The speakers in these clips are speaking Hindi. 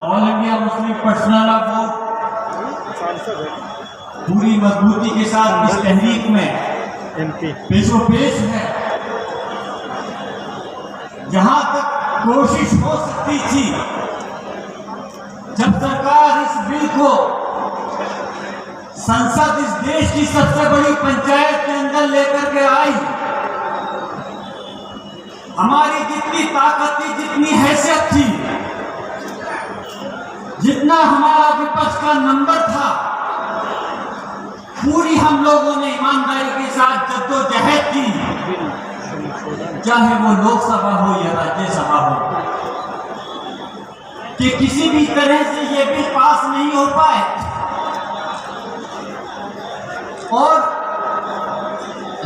All India Muslim personal law board पूरी मजबूती के साथ इस तहरीक में पेशो पेश है। जहां तक कोशिश हो सकती थी, जब सरकार इस बिल को संसद इस देश की सबसे बड़ी पंचायत के अंदर लेकर के आई, हमारी जितनी ताकत थी, जितनी हैसियत थी, जितना हमारा विपक्ष का नंबर था, पूरी हम लोगों ने ईमानदारी के साथ जद्दोजहद की, चाहे वो लोकसभा हो या राज्यसभा हो, कि किसी भी तरह से ये बिल पास नहीं हो पाए। और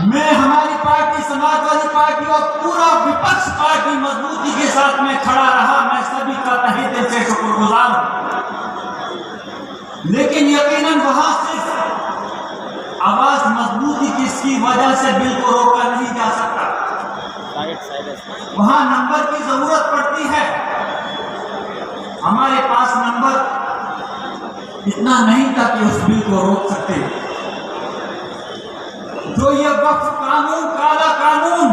मैं हमारी पार्टी समाजवादी पार्टी और पूरा विपक्ष पार्टी मजबूती के साथ में खड़ा रहा। मैं सभी का तहे दिल से शुक्रगुजार हूं। लेकिन यकीनन वहां सिर्फ आवाज मजबूती किसकी वजह से बिल को रोका नहीं जा सकता, वहां नंबर की जरूरत पड़ती है। हमारे पास नंबर इतना नहीं था कि उस बिल को रोक सकते। जो ये वक्फ कानून, काला कानून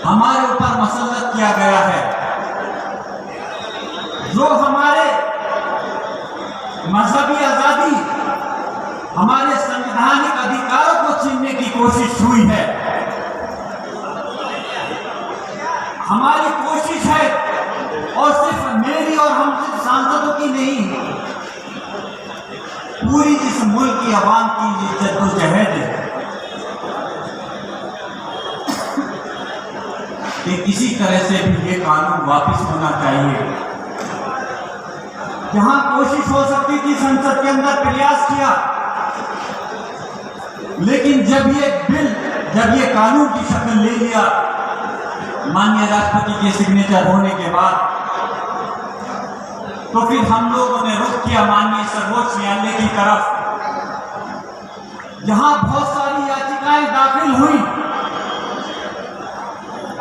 हमारे ऊपर मसल्लत किया गया है, जो हमारे मजहबी आजादी, हमारे संवैधानिक अधिकारों को छीनने की कोशिश हुई है। हमारी कोशिश है, और सिर्फ मेरी और हम सिर्फ सांसदों की नहीं, पूरी इस मुल्क की आवाम की जद्दोजहद है कि किसी तरह से भी ये कानून वापस होना चाहिए। जहां कोशिश हो सकती थी, संसद के अंदर प्रयास किया, लेकिन जब ये कानून की शक्ल ले लिया, माननीय राष्ट्रपति के सिग्नेचर होने के बाद, तो फिर हम लोगों ने रुख किया माननीय सर्वोच्च न्यायालय की तरफ, जहां बहुत सारी याचिकाएं दाखिल हुई।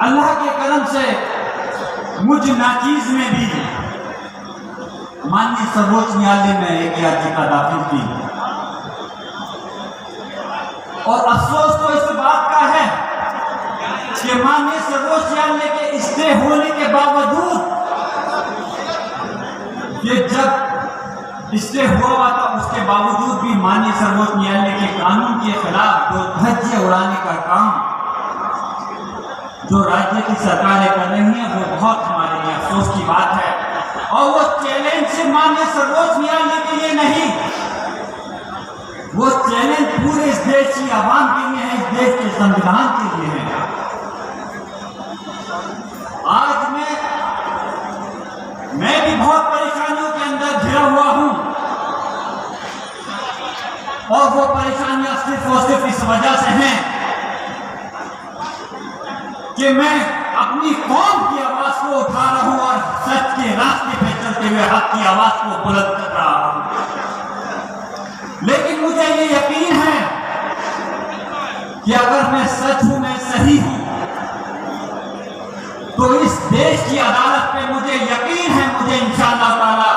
अल्लाह के करम से मुझ नाचीज में भी माननीय सर्वोच्च न्यायालय में एक याचिका दाखिल की, और अफसोस तो इस बात का है कि माननीय सर्वोच्च न्यायालय के स्टे होने के बावजूद, ये जब स्टे हुआ था, उसके बावजूद भी माननीय सर्वोच्च न्यायालय के कानून के खिलाफ जो धज्जियां उड़ाने का काम जो राज्य की सरकारें कर रही हैं, वो बहुत हमारे लिए अफसोस की बात है। और वो चैलेंज से माननीय सर्वोच्च न्यायालय के लिए नहीं, वो चैलेंज पूरे इस देश की आवाम के लिए है, इस देश के संविधान के लिए है। आज मैं भी बहुत परेशानियों के अंदर घिरा हुआ हूं, और वो परेशानियां सिर्फ और सिर्फ इस वजह से हैं कि मैं अपनी कौम की आवाज को उठा रहा हूं और सच के रास्ते पे चलते हुए हक की आवाज को बुलंद कर रहा हूं। लेकिन मुझे ये यकीन है कि अगर मैं सच हूं, मैं सही हूं, तो इस देश की अदालत पे मुझे यकीन है, मुझे इंशाअल्लाह ताला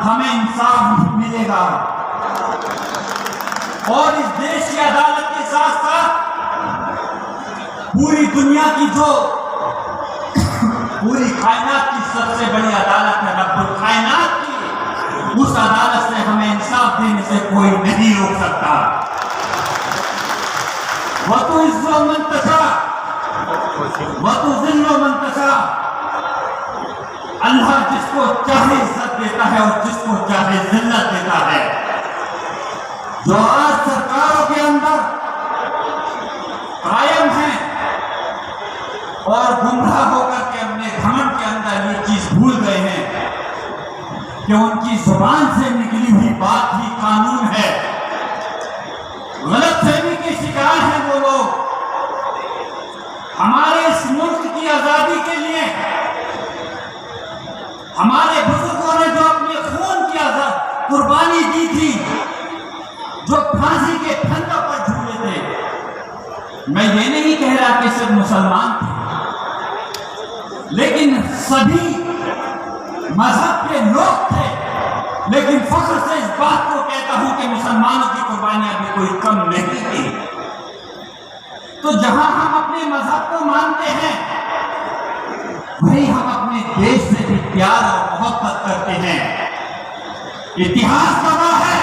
हमें इंसाफ मिलेगा। और इस देश की अदालत के साथ साथ पूरी दुनिया की जो पूरी कायनात की सबसे बड़ी अदालत है, रब्बुल कायनात की, उस अदालत से हमें इंसाफ देने से कोई नहीं रोक सकता। वतु इज्जो मंतशा वतु जिल्लो मंतशा, अल्लाह जिसको चाहे इज्जत देता है और जिसको चाहे जिल्लत देता है। जो आज सरकारों के अंदर कायम है और गुमराह होकर के अपने घमंड के अंदर ये चीज भूल गए हैं कि उनकी जुबान से निकली हुई बात ही कानून है। गलतफहमी के शिकार हैं वो लोग। हमारे इस मुल्क की आजादी के लिए हमारे बुजुर्गों ने जो अपने खून की कुर्बानी दी थी, जो फांसी के फंदों पर झूले थे, मैं ये नहीं कह रहा कि सिर्फ मुसलमान थे, लेकिन सभी मजहब के लोग थे, लेकिन फख्र से इस बात को कहता हूं कि मुसलमानों की कुर्बानियां भी कोई कम नहीं थी। तो जहां हम अपने मजहब को मानते हैं, वही हम अपने देश से भी प्यार और मोहब्बत करते हैं। इतिहास गवाह है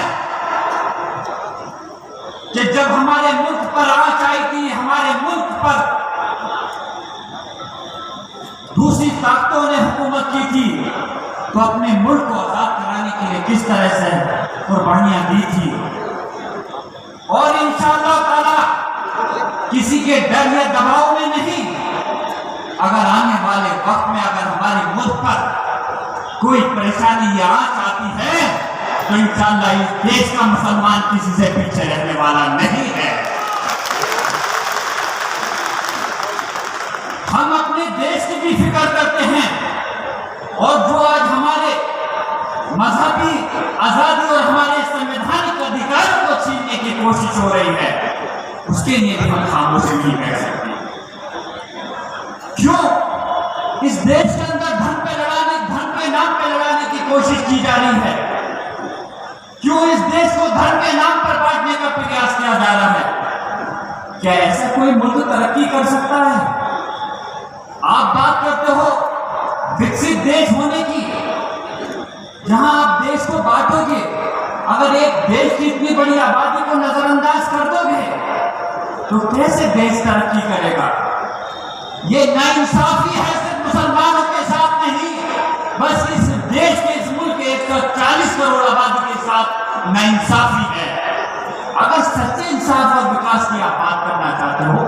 कि जब हमारे मुल्क पर आंच आई थी, हमारे मुल्क पर दूसरी ताकतों ने हुकूमत की थी, तो अपने मुल्क को आजाद कराने के लिए किस तरह से कुर्बानियां दी थी। और इंशाअल्लाह ताला किसी के डर या दबाव में नहीं, अगर आने वाले वक्त में अगर हमारे मुल्क पर कोई परेशानी या आंच आती है, तो इंशाअल्लाह इस देश का मुसलमान किसी से पीछे रहने वाला नहीं है। हम अपने देश की भी फिक्र करते हैं, और जो आज हमारे मजहबी आजादी और हमारे संवैधानिक अधिकारों को छीनने की कोशिश हो रही है, उसके लिए भी हम खामोशी नहीं रह सकते। क्यों इस देश के अंदर धन के नाम पे लड़ाने की कोशिश की जा रही है? क्यों इस देश को धन के नाम पर बांटने का प्रयास किया जा रहा है? क्या ऐसा कोई मुल्क तरक्की कर सकता है? आप बात करते हो विकसित देश होने की, जहां आप देश को बांटोगे, अगर एक देश की इतनी बड़ी आबादी को नजरअंदाज कर दोगे, तो कैसे देश तरक्की करेगा? ये नाइंसाफी है, सिर्फ मुसलमानों के साथ नहीं, बस इस देश के, इस मुल्क के 140 करोड़ आबादी के साथ नाइंसाफी है। अगर सच्चे इंसाफ और विकास की आप बात करना चाहते हो,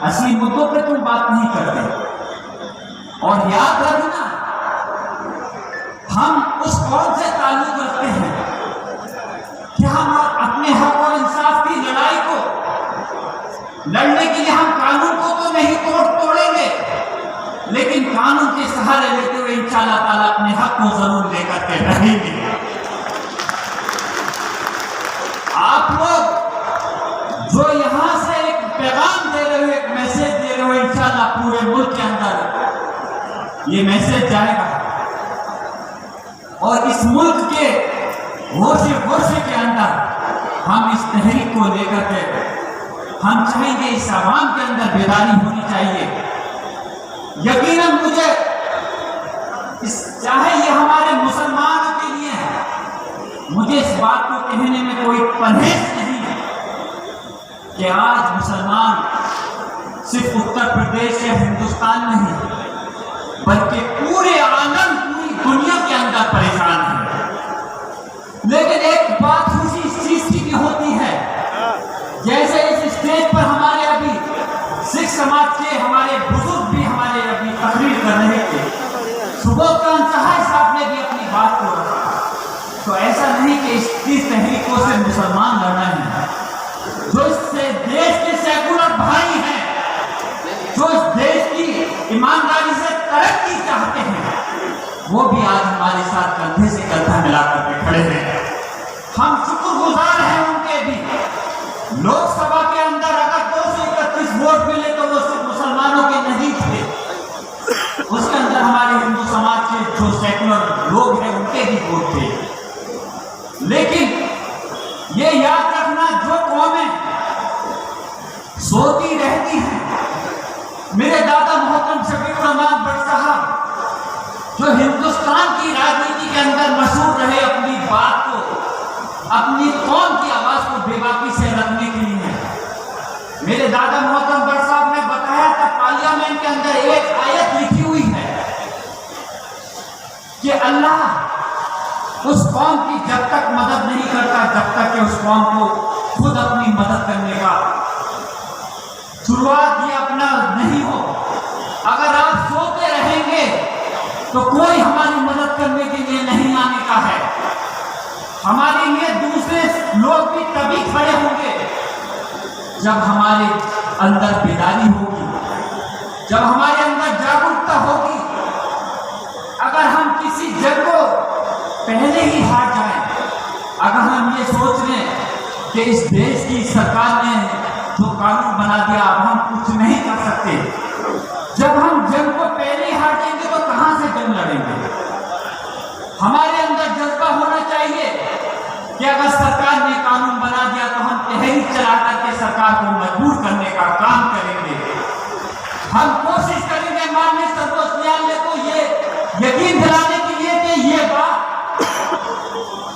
असली मुद्दों पे तुम बात नहीं करते। और याद रखना, हम उस कौम से ताल्लुक रखते हैं कि हम अपने हक और इंसाफ की लड़ाई को लड़ने के लिए हम कानून को तो नहीं तोड़ेंगे, लेकिन कानून के सहारे लेते हुए इंशाअल्लाह ताला अपने हक को जरूर लेकर के रहेंगे। आप लोग जो यहां से एक पैगाम दे रहे हो, एक मैसेज दे रहे हो, इंशाअल्लाह पूरे मुल्क के अंदर ये मैसेज जाएगा, और इस मुल्क के होशे के अंदर हम इस तहरीक को लेकर के हम चाहेंगे, इस आवाम के अंदर बेदारी होनी चाहिए। यकीनन मुझे चाहे ये हमारे मुसलमानों के लिए है, मुझे इस बात को कहने में कोई परहेज नहीं है कि आज मुसलमान सिर्फ उत्तर प्रदेश या हिंदुस्तान नहीं, बल्कि पूरे आलम, पूरी दुनिया के अंदर परेशान है। लेकिन एक बात खुशी इस चीज की भी होती है, जैसे इस स्टेज पर हमारे अभी सिख समाज के हमारे बुजुर्ग भी हमारे अभी तकरीर कर रहे थे, सुबह साहब ने भी अपनी बात को रखा। तो ऐसा नहीं कि इस तहरीकों से मुसलमान लड़ना है, जो इससे देश के सेकुलर भाई हैं, जो इस देश की ईमानदारी से तरक्की चाहते हैं, वो भी आज हमारे साथ कंधे से कंधा मिलाकर के खड़े हैं। हम शुक्रगुजार हैं उनके भी। लोकसभा के अंदर अगर 231 वोट मिले तो वो सिर्फ मुसलमानों के नहीं थे, उसके अंदर हमारे हिंदू समाज के जो सेकुलर लोग हैं उनके भी वोट थे। लेकिन ये याद रखना, जो कौमें सोती रहती हैं, मेरे दादा मोहतरम शफीकुर रहमान भट्ट साहब जो हिंदुस्तान की राजनीति के अंदर मशहूर रहे अपनी बात को, अपनी कौम की आवाज को बेबाकी से रखने के लिए, मेरे दादा मोहतरम भट्ट साहब ने बताया था पार्लियामेंट के अंदर एक आयत लिखी हुई है कि अल्लाह उस कौम की जब तक मदद नहीं करता जब तक कि उस कौम को खुद अपनी मदद करने का शुरुआत ही अपना नहीं हो। अगर आप सोते रहेंगे तो कोई हमारी मदद करने के लिए नहीं आने का है। हमारे लिए दूसरे लोग भी तभी खड़े होंगे जब हमारे अंदर बेदारी होगी, जब हमारे अंदर जागरूकता होगी। अगर हम किसी जंग को पहले ही हार जाएं, अगर हम ये सोच लें कि इस देश की सरकार ने जो कानून बना दिया अब हम कुछ नहीं कर सकते, जब हम जंग को पहले ही हार जाएंगे तो कहां से जंग लड़ेंगे? कि अगर सरकार ने कानून बना दिया तो हम तहरीक चला करके सरकार को मजबूर करने का काम करेंगे। हम कोशिश करेंगे माननीय सर्वोच्च न्यायालय को ये यकीन दिलाने के लिए कि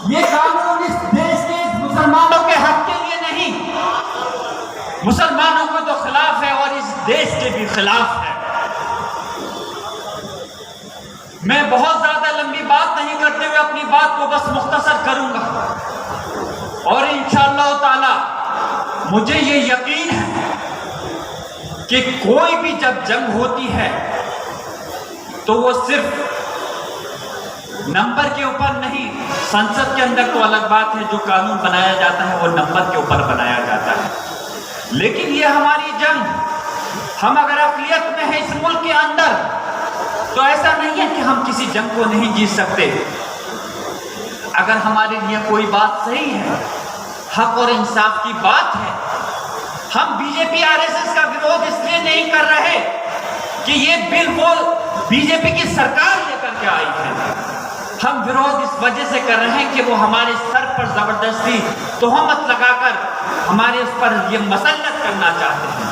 ये कानून इस देश के मुसलमानों के हक के लिए नहीं, मुसलमानों को तो खिलाफ है और इस देश के भी खिलाफ है। मैं बहुत ज्यादा लंबी बात नहीं करते हुए अपनी बात को बस मुख्तसर करूंगा और इंशाअल्लाह ताला मुझे ये यकीन है कि कोई भी जब जंग होती है तो वो सिर्फ नंबर के ऊपर नहीं, संसद के अंदर तो अलग बात है, जो कानून बनाया जाता है वो नंबर के ऊपर बनाया जाता है, लेकिन ये हमारी जंग, हम अगर अक़लियत में है इस मुल्क के अंदर तो ऐसा नहीं है कि हम किसी जंग को नहीं जीत सकते। अगर हमारे लिए कोई बात सही है, हक और इंसाफ की बात है, हम बीजेपी आरएसएस का विरोध इसलिए नहीं कर रहे कि ये बिल वो बीजेपी की सरकार लेकर के आई है, हम विरोध इस वजह से कर रहे हैं कि वो हमारे सर पर जबरदस्ती तोहमत लगाकर हमारे उस पर ये मसल्लत करना चाहते हैं।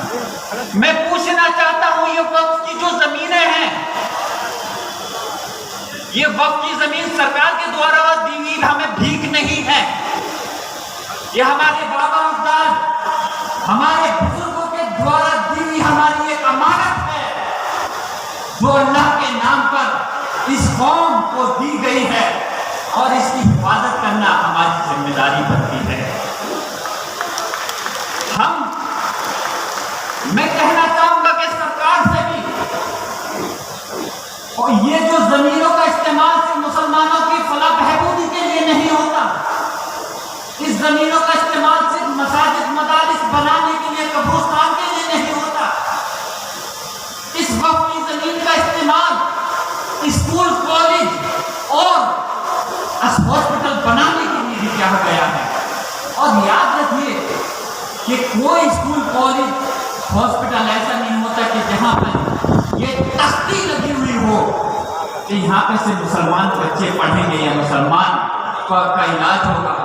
मैं पूछना चाहता हूं, ये वक्फ की जो जमीनें हैं, ये वक्फ की जमीन सरकार के द्वारा दी हुई हमें भीख नहीं है, ये हमारे बाबा अजदाद, हमारे बुजुर्गों के द्वारा दी हुई हमारी एक अमानत है जो अल्लाह के नाम पर इस कौम को दी गई है और इसकी हिफाजत करना हमारी जिम्मेदारी बनती है। मैं कहना चाहूंगा कि सरकार से भी, और ये जो जमीनों का इस्तेमाल सिर्फ मुसलमानों की फलाह बहबूदी के लिए नहीं होता, इस जमीनों का इस्तेमाल सिर्फ मसाजिद मदारिस बनाने के लिए, कब्रिस्तान के लिए नहीं होता, इस वक्त की जमीन का इस्तेमाल स्कूल कॉलेज और हॉस्पिटल बनाने के लिए भी किया गया है। और याद रखिए कि कोई स्कूल कॉलेज हॉस्पिटल ऐसा नहीं होता कि जहां पर ये तख्ती लगी हुई हो कि यहाँ पे से मुसलमान बच्चे पढ़ेंगे या मुसलमान का इलाज होगा।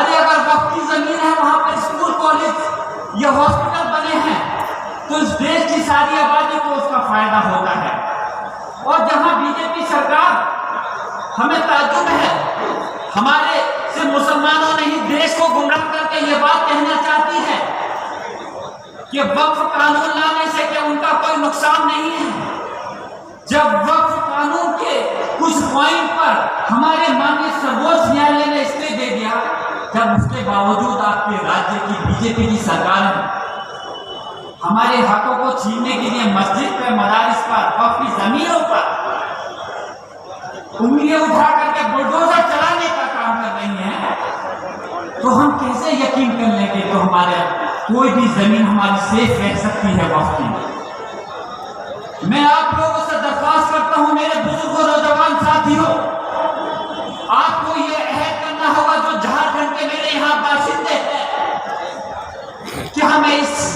अरे अगर वक्त की जमीन है वहां पर स्कूल कॉलेज या हॉस्पिटल बने हैं तो इस देश की सारी आबादी को उसका फायदा होता है। और जहां बीजेपी सरकार, हमें ताज्जुब है, हमारे से मुसलमानों ने ही देश को गुमराह करके ये बात कहना चाहती है कि वक्फ कानून लाने से क्या उनका कोई नुकसान नहीं है, जब वक्फ कानून के कुछ पॉइंट पर हमारे माननीय सर्वोच्च न्यायालय ने स्टे दे दिया, जब उसके बावजूद आपके राज्य की बीजेपी की सरकार है हमारे हकों को छीनने के लिए मस्जिद पर, मदारिस पर, वक्फ की जमीनों पर उंगलियां उठा करके बुलडोजर चलाने का काम कर रही है, तो हम कैसे यकीन कर लेंगे तो हमारे कोई भी जमीन हमारी सेफ रह सकती है वक्फ की। मैं आप लोगों से दरख्वास्त करता हूं, मेरे बुजुर्गों नौजवान साथियों, आपको ये अहद करना होगा जो झारखंड के मेरे यहाँ बाशिंदे हैं कि हमें इस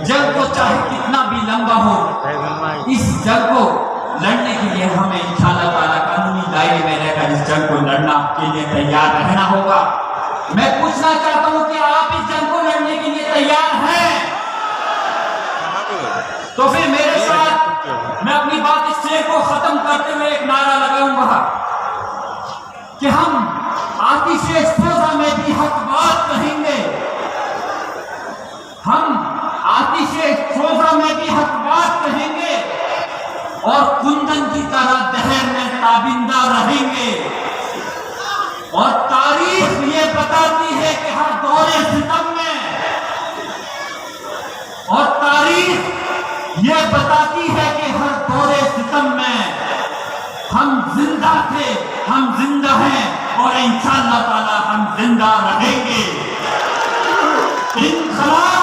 जंग को चाहे कितना भी लंबा हो, इस जंग को लड़ने के लिए हमें इंशाअल्लाह ताला कानूनी दायरे में रहकर इस जंग को लड़ना के लिए तैयार रहना होगा। मैं पूछना चाहता हूं कि आप इस जंग को लड़ने के लिए तैयार हैं? तो फिर मेरे साथ मैं अपनी बात इस शेर को खत्म करते हुए एक नारा लगाऊंगा कि हम आतिशे सोजा में भी हक बात कहेंगे, हम आतिशे सोजा में भी हक बात कहेंगे और कुंदन की तरह दहर में ताबिंदा रहेंगे। और तारीख ये बताती है कि हर दौरे सितम में, और तारीख ये बताती है कि हर दौरे सितम में हम जिंदा थे, हम जिंदा हैं और इंशाअल्लाह ताला हम जिंदा रहेंगे। इंकलाब